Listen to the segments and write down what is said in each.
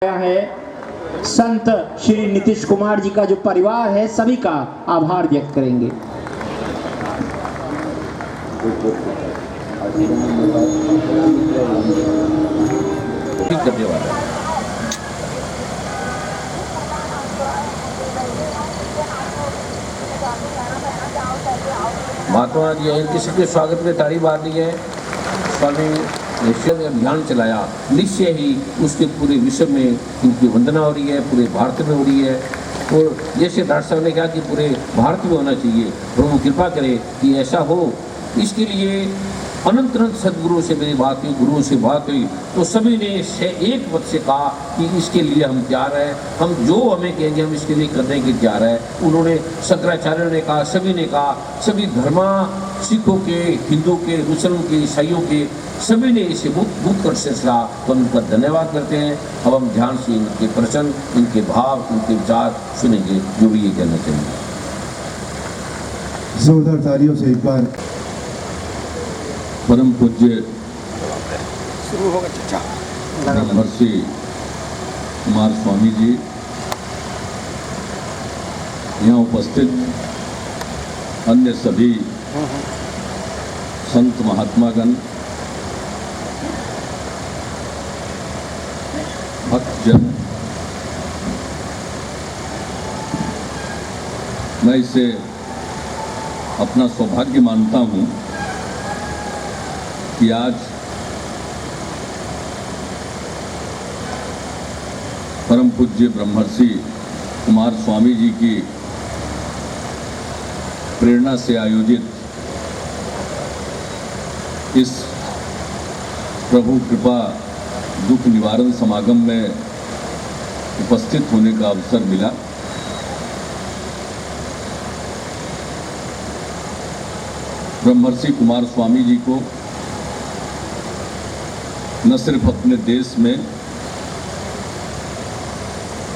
है संत श्री नीतीश कुमार जी का जो परिवार है सभी का आभार व्यक्त करेंगे। महात्मा जी किसी के स्वागत में ताड़ी मार दी है। स्वामी निश्चय ने अभियान चलाया, निश्चय ही उसके पूरे विश्व में इनकी वंदना हो रही है, पूरे भारत में हो रही है। और जैसे डॉक्टर साहब ने कहा कि पूरे भारत में होना चाहिए, प्रभु कृपा करे कि ऐसा हो। इसके लिए अनंत अनंत सदगुरुओं से मेरी बात हुई, गुरुओं से बात हुई, तो सभी ने एक मत से कहा कि इसके लिए हम तैयार हैं, हम जो हमें कहेंगे हम इसके लिए करने के तैयार हैं। उन्होंने शंकराचार्य ने कहा, सभी ने कहा, सभी धर्मा, सिखों के, हिंदू के, मुसलमान के, ईसाइयों के, सभी ने इसे मुक्त कर सिलसिला, तो हम उनका धन्यवाद करते हैं। अब हम ध्यान से इनके प्रश्न, इनके भाव, इनके विचार सुनेंगे, जो भी ये कहना चाहिए। जोरदार तालियों से एक बार परम पूज्य ब्रह्मर्षि कुमार स्वामी जी, यहाँ उपस्थित अन्य सभी संत महात्मागण, भक्तजन, मैं इसे अपना सौभाग्य मानता हूँ कि आज परम पूज्य ब्रह्मर्षि कुमार स्वामी जी की प्रेरणा से आयोजित इस प्रभु कृपा दुख निवारण समागम में उपस्थित होने का अवसर मिला। ब्रह्मर्षि कुमार स्वामी जी को न सिर्फ अपने देश में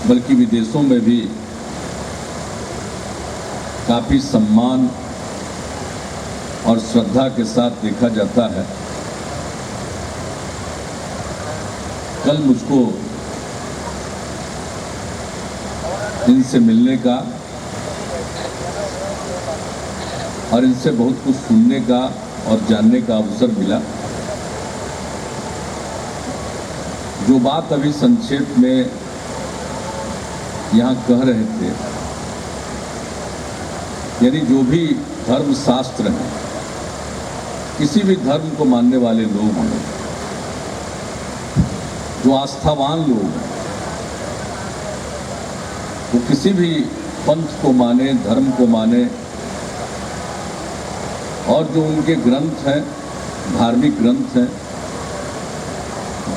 बल्कि विदेशों में भी काफ़ी सम्मान और श्रद्धा के साथ देखा जाता है। कल मुझको इनसे मिलने का और इनसे बहुत कुछ सुनने का और जानने का अवसर मिला। जो बात अभी संक्षेप में यहाँ कह रहे थे, यानी जो भी धर्म शास्त्र हैं, किसी भी धर्म को मानने वाले लोग हैं, जो आस्थावान लोग हैं, वो किसी भी पंथ को माने, धर्म को माने, और जो उनके ग्रंथ हैं, धार्मिक ग्रंथ हैं,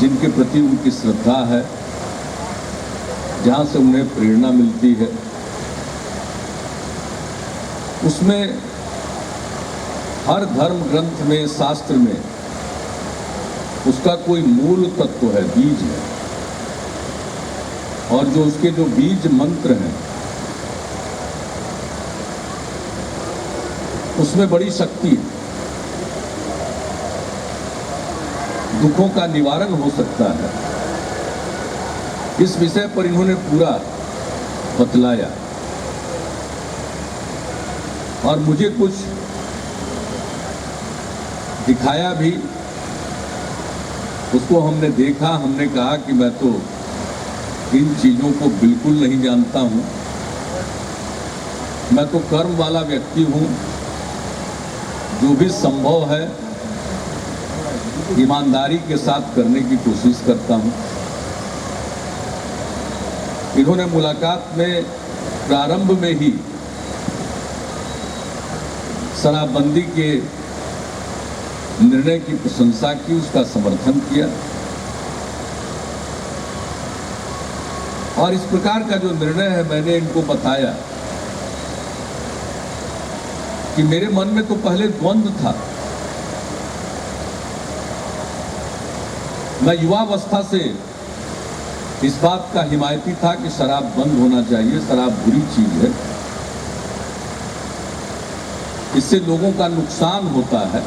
जिनके प्रति उनकी श्रद्धा है, जहाँ से उन्हें प्रेरणा मिलती है, उसमें हर धर्म ग्रंथ में, शास्त्र में उसका कोई मूल तत्व है, बीज है, और जो उसके जो बीज मंत्र हैं उसमें बड़ी शक्ति है। दुखों का निवारण हो सकता है। इस विषय पर इन्होंने पूरा बतलाया और मुझे कुछ दिखाया भी। उसको हमने देखा, हमने कहा कि मैं तो इन चीज़ों को बिल्कुल नहीं जानता हूँ, मैं तो कर्म वाला व्यक्ति हूँ, जो भी संभव है ईमानदारी के साथ करने की कोशिश करता हूँ। इन्होंने मुलाकात में प्रारंभ में ही शराबबंदी के निर्णय की प्रशंसा की, उसका समर्थन किया, और इस प्रकार का जो निर्णय है मैंने इनको बताया कि मेरे मन में तो पहले द्वंद्व था। मैं युवावस्था से इस बात का हिमायती था कि शराब बंद होना चाहिए, शराब बुरी चीज है, इससे लोगों का नुकसान होता है।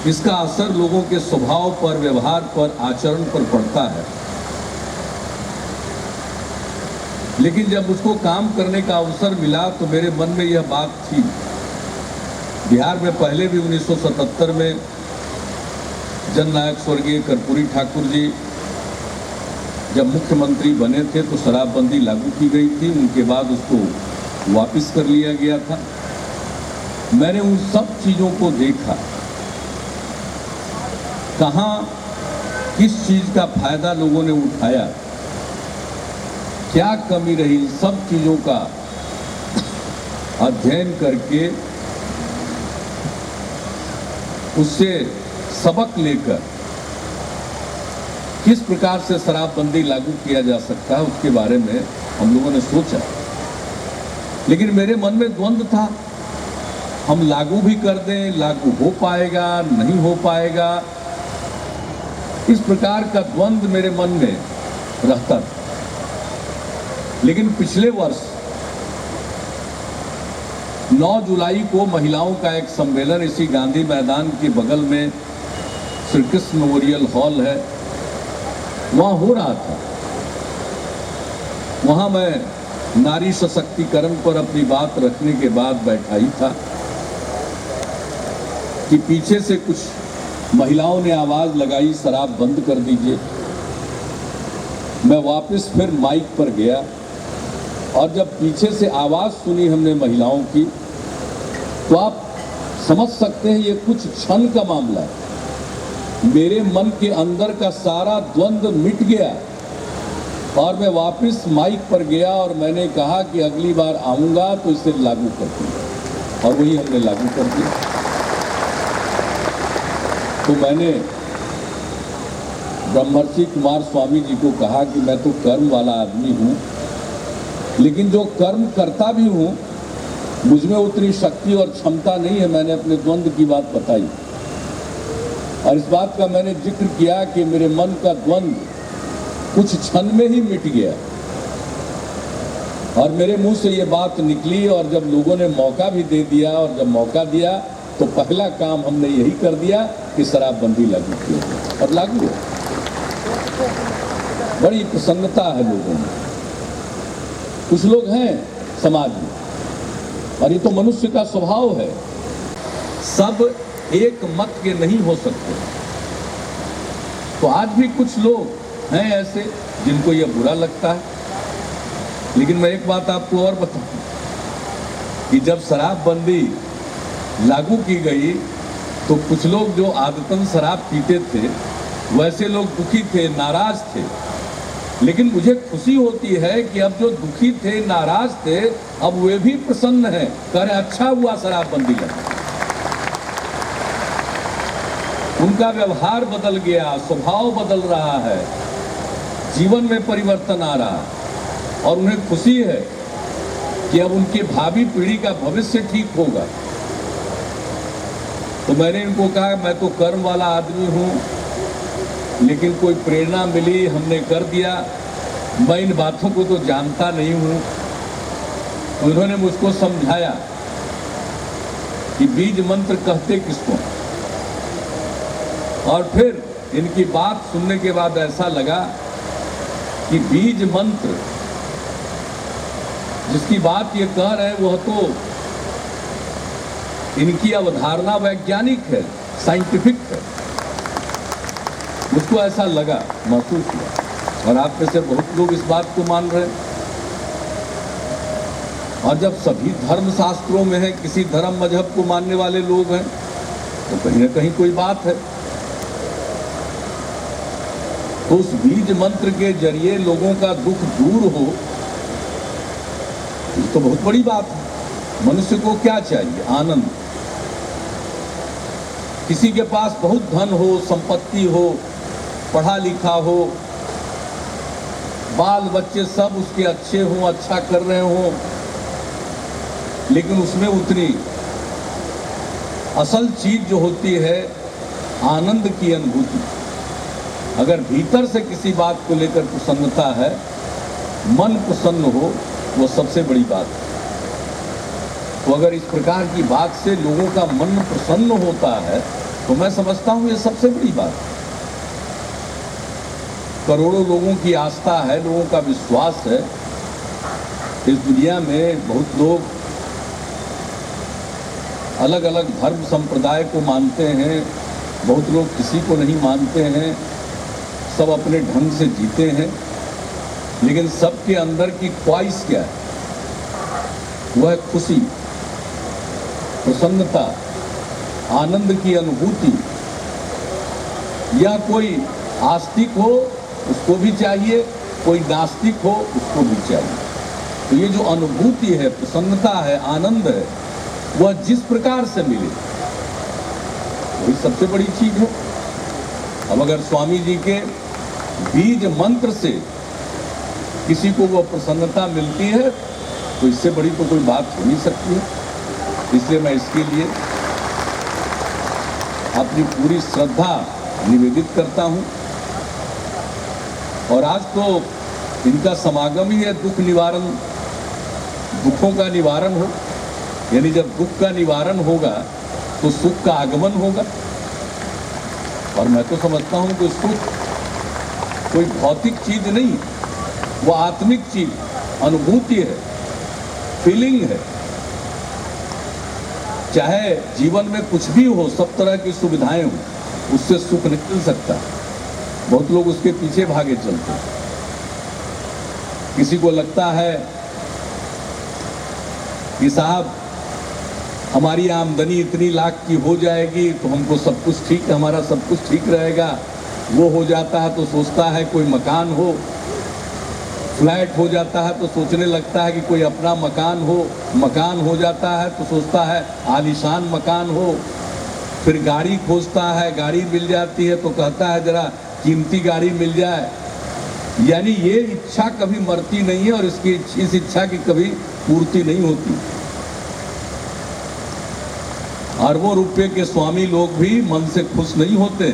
इसका असर लोगों के स्वभाव पर, व्यवहार पर, आचरण पर पड़ता है। लेकिन जब उसको काम करने का अवसर मिला तो मेरे मन में यह बात थी। बिहार में पहले भी 1977 में जननायक स्वर्गीय कर्पूरी ठाकुर जी जब मुख्यमंत्री बने थे तो शराबबंदी लागू की गई थी। उनके बाद उसको वापस कर लिया गया था। मैंने उन सब चीज़ों को देखा, कहाँ किस चीज़ का फायदा लोगों ने उठाया, क्या कमी रही, सब चीज़ों का अध्ययन करके उससे सबक लेकर किस प्रकार से शराबबंदी लागू किया जा सकता है उसके बारे में हम लोगों ने सोचा। लेकिन मेरे मन में द्वंद्व था, हम लागू भी कर दें, लागू हो पाएगा नहीं हो पाएगा, इस प्रकार का द्वंद्व मेरे मन में रहता था। लेकिन पिछले वर्ष 9 जुलाई को महिलाओं का एक सम्मेलन इसी गांधी मैदान के बगल में श्री कृष्ण मेमोरियल हॉल है, वहाँ हो रहा था। वहाँ मैं नारी सशक्तिकरण पर अपनी बात रखने के बाद बैठा ही था कि पीछे से कुछ महिलाओं ने आवाज़ लगाई, शराब बंद कर दीजिए। मैं वापस फिर माइक पर गया और जब पीछे से आवाज़ सुनी हमने महिलाओं की, तो आप समझ सकते हैं ये कुछ क्षण का मामला है। मेरे मन के अंदर का सारा द्वंद्व मिट गया और मैं वापस माइक पर गया और मैंने कहा कि अगली बार आऊँगा तो इसे लागू कर दूँगा, और वही हमने लागू कर दिया। तो मैंने ब्रह्मर्षि कुमार स्वामी जी को कहा कि मैं तो कर्म वाला आदमी हूँ, लेकिन जो कर्म करता भी हूँ मुझ में उतनी शक्ति और क्षमता नहीं है। मैंने अपने द्वंद्व की बात बताई और इस बात का मैंने जिक्र किया कि मेरे मन का द्वंद्व कुछ क्षण में ही मिट गया और मेरे मुंह से ये बात निकली। और जब लोगों ने मौका भी दे दिया, और जब मौका दिया तो पहला काम हमने यही कर दिया कि शराबबंदी लागू की, और लागू है। बड़ी प्रसन्नता है लोगों में। कुछ लोग हैं समाज में, और ये तो मनुष्य का स्वभाव है, सब एक मत के नहीं हो सकते। तो आज भी कुछ लोग हैं ऐसे जिनको यह बुरा लगता है। लेकिन मैं एक बात आपको और बताऊं कि जब शराबबंदी लागू की गई तो कुछ लोग जो आदतन शराब पीते थे वैसे लोग दुखी थे, नाराज थे। लेकिन मुझे खुशी होती है कि अब जो दुखी थे, नाराज थे, अब वे भी प्रसन्न हैं, कह रहे अच्छा हुआ शराबबंदी लगी। उनका व्यवहार बदल गया, स्वभाव बदल रहा है, जीवन में परिवर्तन आ रहा है और उन्हें खुशी है कि अब उनकी भावी पीढ़ी का भविष्य ठीक होगा। तो मैंने इनको कहा मैं तो कर्म वाला आदमी हूँ, लेकिन कोई प्रेरणा मिली, हमने कर दिया। मैं इन बातों को तो जानता नहीं हूँ। उन्होंने मुझको समझाया कि बीज मंत्र कहते किसको, और फिर इनकी बात सुनने के बाद ऐसा लगा कि बीज मंत्र जिसकी बात ये कह रहे हैं वह तो इनकी अवधारणा वैज्ञानिक है, साइंटिफिक है। मुझको ऐसा लगा, महसूस हुआ, और आप में से बहुत लोग इस बात को मान रहे हैं। और जब सभी धर्म शास्त्रों में है, किसी धर्म मजहब को मानने वाले लोग हैं, तो कहीं ना कहीं कोई बात है। तो उस बीज मंत्र के जरिए लोगों का दुख दूर हो, ये तो बहुत बड़ी बात है। मनुष्य को क्या चाहिए? आनंद। किसी के पास बहुत धन हो, संपत्ति हो, पढ़ा लिखा हो, बाल बच्चे सब उसके अच्छे हों, अच्छा कर रहे हों, लेकिन उसमें उतनी असल चीज जो होती है आनंद की अनुभूति, अगर भीतर से किसी बात को लेकर प्रसन्नता है, मन प्रसन्न हो, वो सबसे बड़ी बात है। तो अगर इस प्रकार की बात से लोगों का मन प्रसन्न होता है तो मैं समझता हूं ये सबसे बड़ी बात है। करोड़ों लोगों की आस्था है, लोगों का विश्वास है। इस दुनिया में बहुत लोग अलग अलग धर्म संप्रदाय को मानते हैं, बहुत लोग किसी को नहीं मानते हैं, सब अपने ढंग से जीते हैं, लेकिन सबके अंदर की ख्वाहिश क्या है? वह है खुशी, प्रसन्नता, आनंद की अनुभूति। या कोई आस्तिक हो उसको भी चाहिए, कोई नास्तिक हो उसको भी चाहिए। तो ये जो अनुभूति है, प्रसन्नता है, आनंद है, वह जिस प्रकार से मिले वही सबसे बड़ी चीज है। अब अगर स्वामी जी के बीज मंत्र से किसी को वह प्रसन्नता मिलती है तो इससे बड़ी तो कोई बात हो नहीं सकती है। इसलिए मैं इसके लिए अपनी पूरी श्रद्धा निवेदित करता हूं। और आज तो इनका समागम ही है दुख निवारण, दुखों का निवारण हो, यानी जब दुख का निवारण होगा तो सुख का आगमन होगा। और मैं तो समझता हूं कि सुख कोई भौतिक चीज नहीं, वो आत्मिक चीज, अनुभूति है, फीलिंग है। चाहे जीवन में कुछ भी हो, सब तरह की सुविधाएं हो, उससे सुख नहीं मिल सकता। बहुत लोग उसके पीछे भागे चलते हैं। किसी को लगता है कि साहब हमारी आमदनी इतनी लाख की हो जाएगी तो हमको सब कुछ ठीक, हमारा सब कुछ ठीक रहेगा। वो हो जाता है तो सोचता है कोई मकान हो, फ्लैट हो जाता है तो सोचने लगता है कि कोई अपना मकान हो, मकान हो जाता है तो सोचता है आलीशान मकान हो। फिर गाड़ी खोजता है, गाड़ी मिल जाती है तो कहता है जरा कीमती गाड़ी मिल जाए। यानी ये इच्छा कभी मरती नहीं है और इस इच्छा की कभी पूर्ति नहीं होती। अरबों रुपए के स्वामी लोग भी मन से खुश नहीं होते।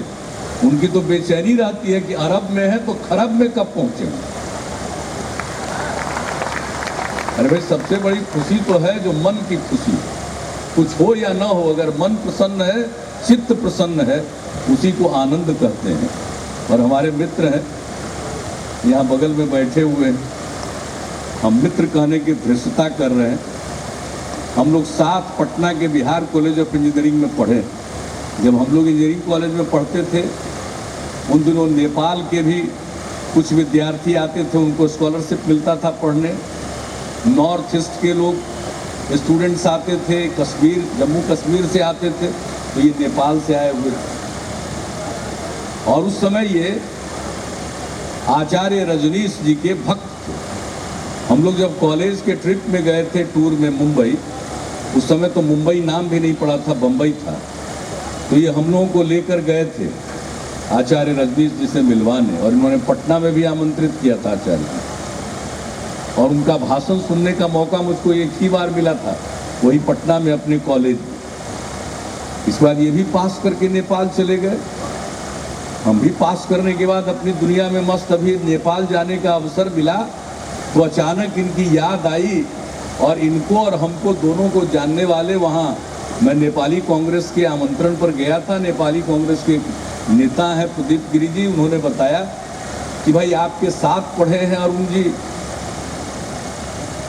उनकी तो बेचैनी रहती है कि अरब में है तो खरब में कब पहुंचेंगे। अरे भाई, सबसे बड़ी खुशी तो है जो मन की खुशी, कुछ हो या ना हो, अगर मन प्रसन्न है, चित्त प्रसन्न है, उसी को आनंद कहते हैं। और हमारे मित्र हैं यहाँ बगल में बैठे हुए हैं, हम मित्र कहने की धृष्टता कर रहे हैं। हम लोग साथ पटना के बिहार कॉलेज ऑफ इंजीनियरिंग में पढ़े। जब हम लोग इंजीनियरिंग कॉलेज में पढ़ते थे उन दिनों नेपाल के भी कुछ विद्यार्थी आते थे, उनको स्कॉलरशिप मिलता था पढ़ने। नॉर्थ ईस्ट के लोग स्टूडेंट्स आते थे, कश्मीर, जम्मू कश्मीर से आते थे, तो ये नेपाल से आए हुए थे। और उस समय ये आचार्य रजनीश जी के भक्त थे। हम लोग जब कॉलेज के ट्रिप में गए थे टूर में मुंबई, उस समय तो मुंबई नाम भी नहीं पड़ा था, बम्बई था। तो ये हम लोगों को लेकर गए थे आचार्य रजनीश जी से मिलवाने, और इन्होंने पटना में भी आमंत्रित किया था आचार्य जी। और उनका भाषण सुनने का मौका मुझको एक ही बार मिला था, वही पटना में अपने कॉलेज में। इस बार ये भी पास करके नेपाल चले गए। हम भी पास करने के बाद अपनी दुनिया में मस्त, अभी नेपाल जाने का अवसर मिला तो अचानक इनकी याद आई। और इनको और हमको दोनों को जानने वाले, वहाँ मैं नेपाली कांग्रेस के आमंत्रण पर गया था। नेपाली कांग्रेस के नेता हैं प्रदीप गिरी जी, उन्होंने बताया कि भाई आपके साथ पढ़े हैं अरुण जी।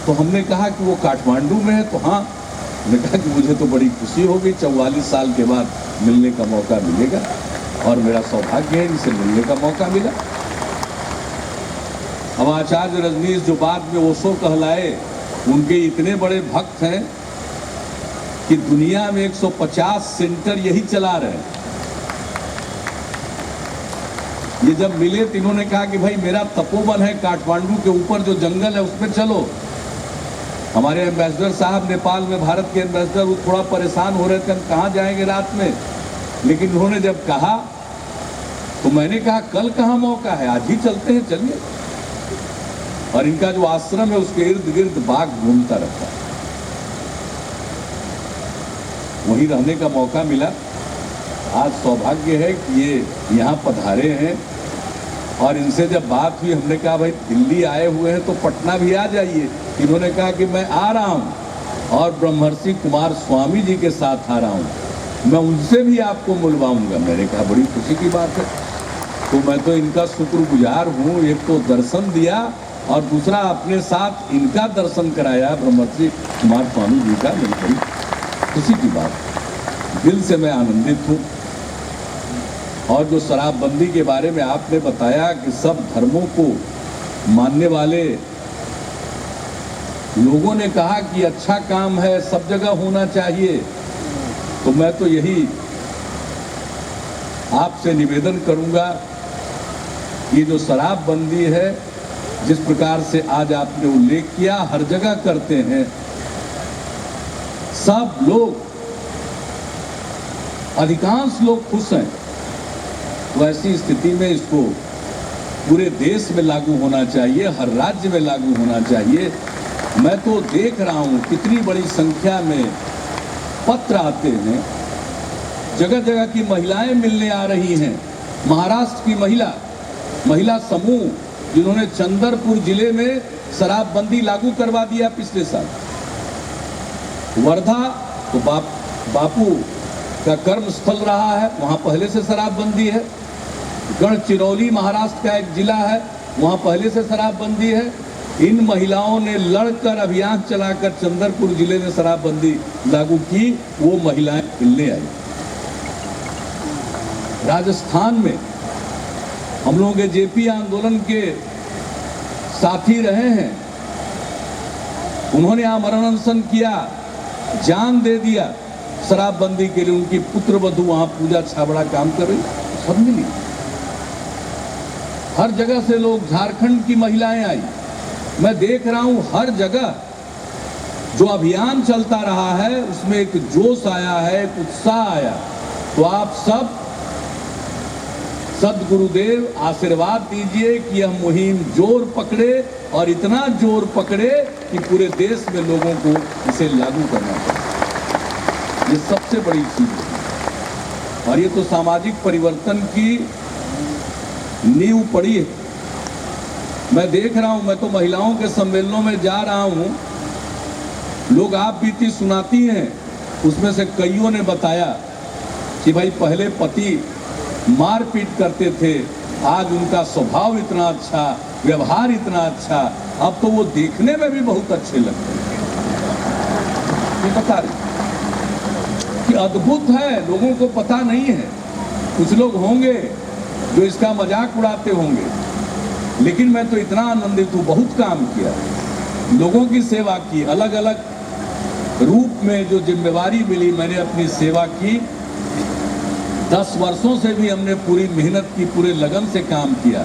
तो हमने कहा कि वो काठमांडू में है। तो हाँ, हमने कहा कि मुझे तो बड़ी खुशी होगी, 44 साल के बाद मिलने का मौका मिलेगा और मेरा सौभाग्य है इनसे मिलने का मौका मिला। अब आचार्य रजनीश जो बाद में ओशो कहलाए, उनके इतने बड़े भक्त हैं कि दुनिया में 150 सेंटर यही चला रहे हैं। ये जब मिले तो इन्होंने कहा कि भाई मेरा तपोवन है काठमांडू के ऊपर, जो जंगल है उसमें चलो। हमारे एम्बेसडर साहब नेपाल में, भारत के एम्बेसडर, वो थोड़ा परेशान हो रहे थे हम कहाँ जाएंगे रात में। लेकिन उन्होंने जब कहा तो मैंने कहा कल कहाँ मौका है, आज ही चलते हैं, चलिए। और इनका जो आश्रम है उसके इर्द गिर्द बाग घूमता रहता है, वहीं रहने का मौका मिला। आज सौभाग्य है कि ये यहाँ पधारे हैं। और इनसे जब बात हुई, हमने कहा भाई दिल्ली आए हुए हैं तो पटना भी आ जाइए। इन्होंने कहा कि मैं आ रहा हूँ और ब्रह्मर्षि कुमार स्वामी जी के साथ आ रहा हूँ। मैं उनसे भी आपको मिलवाऊंगा। मैंने कहा बड़ी खुशी की बात है। तो मैं तो इनका शुक्रगुजार हूँ, एक तो दर्शन दिया और दूसरा अपने साथ इनका दर्शन कराया ब्रह्मश्री कुमार स्वामी जी का। मेरी बड़ी खुशी की बात है, दिल से मैं आनंदित हूँ। और जो शराबबंदी के बारे में आपने बताया कि सब धर्मों को मानने वाले लोगों ने कहा कि अच्छा काम है, सब जगह होना चाहिए, तो मैं तो यही आपसे निवेदन करूंगा, ये जो शराबबंदी है जिस प्रकार से आज आपने उल्लेख किया, हर जगह करते हैं सब लोग, अधिकांश लोग खुश हैं। तो ऐसी स्थिति में इसको पूरे देश में लागू होना चाहिए, हर राज्य में लागू होना चाहिए। मैं तो देख रहा हूं कितनी बड़ी संख्या में पत्र आते हैं, जगह जगह की महिलाएं मिलने आ रही हैं। महाराष्ट्र की महिला समूह जिन्होंने चंद्रपुर जिले में शराबबंदी लागू करवा दिया पिछले साल। वर्धा तो बापू का कर्म स्थल रहा है, वहां पहले से शराबबंदी है। गढ़चिरौली महाराष्ट्र का एक जिला है, वहां पहले से शराबबंदी है। इन महिलाओं ने लड़कर अभियान चलाकर चंद्रपुर जिले में शराबबंदी लागू की, वो महिलाएं मिलने आई। राजस्थान में हम लोगों के जेपी आंदोलन के साथी रहे हैं, उन्होंने आमरण अनशन किया, जान दे दिया शराबबंदी के लिए। उनकी पुत्र वधू वहां पूजा छाबड़ा काम कर रही, सब मिली। हर जगह से लोग, झारखंड की महिलाएं आई। मैं देख रहा हूं हर जगह जो अभियान चलता रहा है उसमें एक जोश आया है, एक उत्साह आया। तो आप सब सद्गुरुदेव आशीर्वाद दीजिए कि यह मुहिम जोर पकड़े, और इतना जोर पकड़े कि पूरे देश में लोगों को इसे लागू करना चाहिए। ये सबसे बड़ी चीज है, और ये तो सामाजिक परिवर्तन की नींव पड़ी है। मैं देख रहा हूं, मैं तो महिलाओं के सम्मेलनों में जा रहा हूं, लोग आप बीती सुनाती हैं, उसमें से कईयों ने बताया कि भाई पहले पति मारपीट करते थे, आज उनका स्वभाव इतना अच्छा, व्यवहार इतना अच्छा, अब तो वो देखने में भी बहुत अच्छे लगते हैं। ये बता रही कि अद्भुत है, लोगों को पता नहीं है। कुछ लोग होंगे जो इसका मजाक उड़ाते होंगे, लेकिन मैं तो इतना आनंदित हूँ, बहुत काम किया, लोगों की सेवा की, अलग अलग रूप में जो जिम्मेवारी मिली मैंने अपनी सेवा की। 10 वर्षों से भी हमने पूरी मेहनत की, पूरे लगन से काम किया,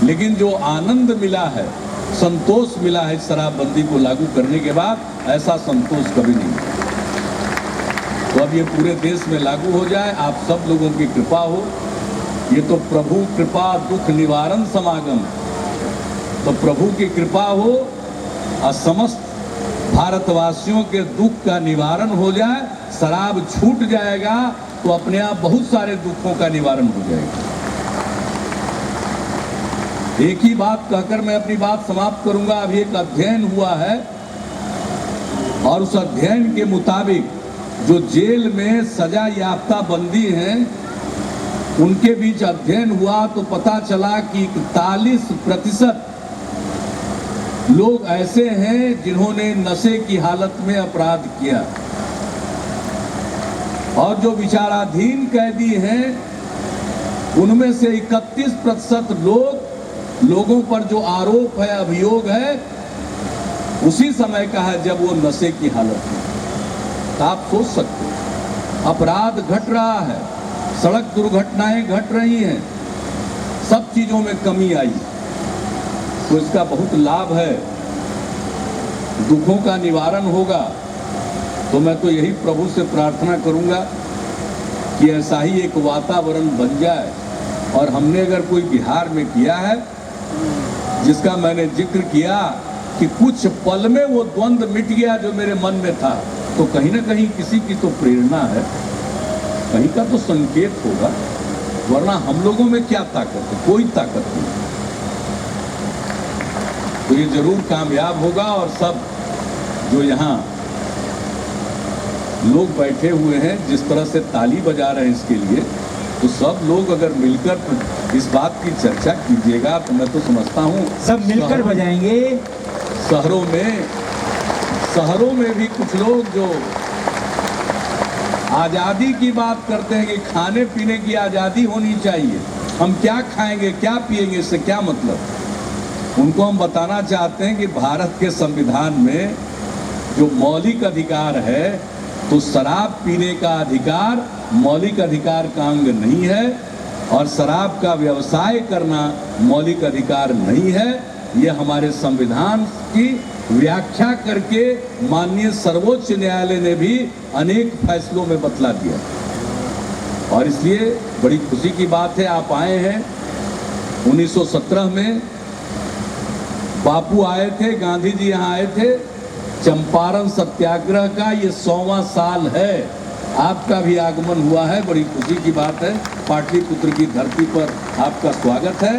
लेकिन जो आनंद मिला है, संतोष मिला है शराबबंदी को लागू करने के बाद, ऐसा संतोष कभी नहीं मिला। तो अब ये पूरे देश में लागू हो जाए, आप सब लोगों की कृपा हो। ये तो प्रभु कृपा दुख निवारण समागम, तो प्रभु की कृपा हो और समस्त भारतवासियों के दुख का निवारण हो जाए, शराब छूट जाएगा तो अपने आप बहुत सारे दुखों का निवारण हो जाएगा। एक ही बात कहकर मैं अपनी बात समाप्त करूंगा। अभी एक अध्ययन हुआ है, और उस अध्ययन के मुताबिक जो जेल में सजा याफ्ता बंदी हैं, उनके बीच अध्ययन हुआ तो पता चला कि 41% लोग ऐसे हैं जिन्होंने नशे की हालत में अपराध किया, और जो विचाराधीन कैदी हैं उनमें से 31% लोगों पर जो आरोप है, अभियोग है, उसी समय का है जब वो नशे की हालत में। तो आप सोच सकते हैं, अपराध घट रहा है, सड़क दुर्घटनाएं घट रही हैं, सब चीजों में कमी आई, तो इसका बहुत लाभ है, दुखों का निवारण होगा। तो मैं तो यही प्रभु से प्रार्थना करूंगा कि ऐसा ही एक वातावरण बन जाए। और हमने अगर कोई बिहार में किया है, जिसका मैंने जिक्र किया कि कुछ पल में वो द्वंद्व मिट गया जो मेरे मन में था, तो कहीं ना कहीं किसी की तो प्रेरणा है, कहीं का तो संकेत होगा, वरना हम लोगों में क्या ताकत है? कोई ताकत नहीं। तो ये जरूर कामयाब होगा, और सब जो यहाँ लोग बैठे हुए हैं, जिस तरह से ताली बजा रहे हैं इसके लिए, तो सब लोग अगर मिलकर इस बात की चर्चा कीजिएगा तो मैं तो समझता हूँ सब मिलकर बजाएंगे। शहरों में भी कुछ लोग जो आज़ादी की बात करते हैं कि खाने पीने की आज़ादी होनी चाहिए, हम क्या खाएंगे क्या पिएंगे इससे क्या मतलब, उनको हम बताना चाहते हैं कि भारत के संविधान में जो मौलिक अधिकार है, तो शराब पीने का अधिकार मौलिक अधिकार का अंग नहीं है और शराब का व्यवसाय करना मौलिक अधिकार नहीं है। यह हमारे संविधान की व्याख्या करके माननीय सर्वोच्च न्यायालय ने भी अनेक फैसलों में बतला दिया और इसलिए बड़ी खुशी की बात है आप आए हैं। 1917 में बापू आए थे, गांधी जी यहाँ आए थे, चंपारण सत्याग्रह का ये 100वां साल है, आपका भी आगमन हुआ है, बड़ी खुशी की बात है। पाटलिपुत्र की धरती पर आपका स्वागत है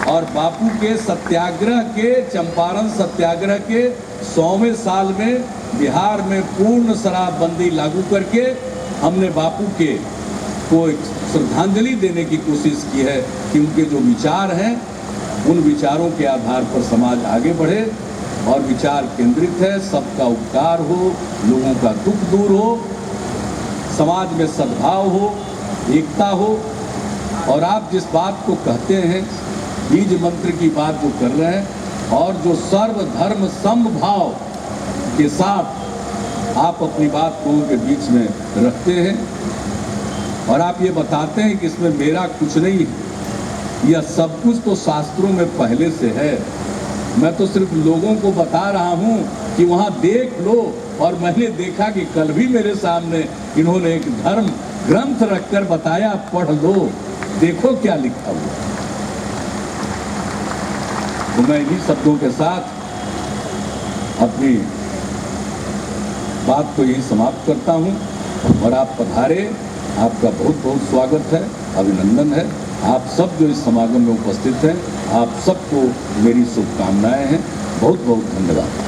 और बापू के सत्याग्रह के, चंपारण सत्याग्रह के 100वें साल में बिहार में पूर्ण शराबबंदी लागू करके हमने बापू के को एक श्रद्धांजलि देने की कोशिश की है कि उनके जो विचार हैं उन विचारों के आधार पर समाज आगे बढ़े और विचार केंद्रित है, सबका उपकार हो, लोगों का दुख दूर हो, समाज में सद्भाव हो, एकता हो। और आप जिस बात को कहते हैं, बीज मंत्र की बात जो कर रहे हैं और जो सर्वधर्म समभाव के साथ आप अपनी बात लोगों के बीच में रखते हैं और आप ये बताते हैं कि इसमें मेरा कुछ नहीं है, यह सब कुछ तो शास्त्रों में पहले से है, मैं तो सिर्फ लोगों को बता रहा हूँ कि वहाँ देख लो। और मैंने देखा कि कल भी मेरे सामने इन्होंने एक धर्म ग्रंथ रखकर बताया, पढ़ लो, देखो क्या लिखा हुआ। तो मैं इन्हीं शब्दों के साथ अपनी बात को यही समाप्त करता हूँ और आप पधारे, आपका बहुत बहुत स्वागत है, अभिनंदन है। आप सब जो इस समागम में उपस्थित हैं, आप सबको मेरी शुभकामनाएं हैं। बहुत बहुत धन्यवाद।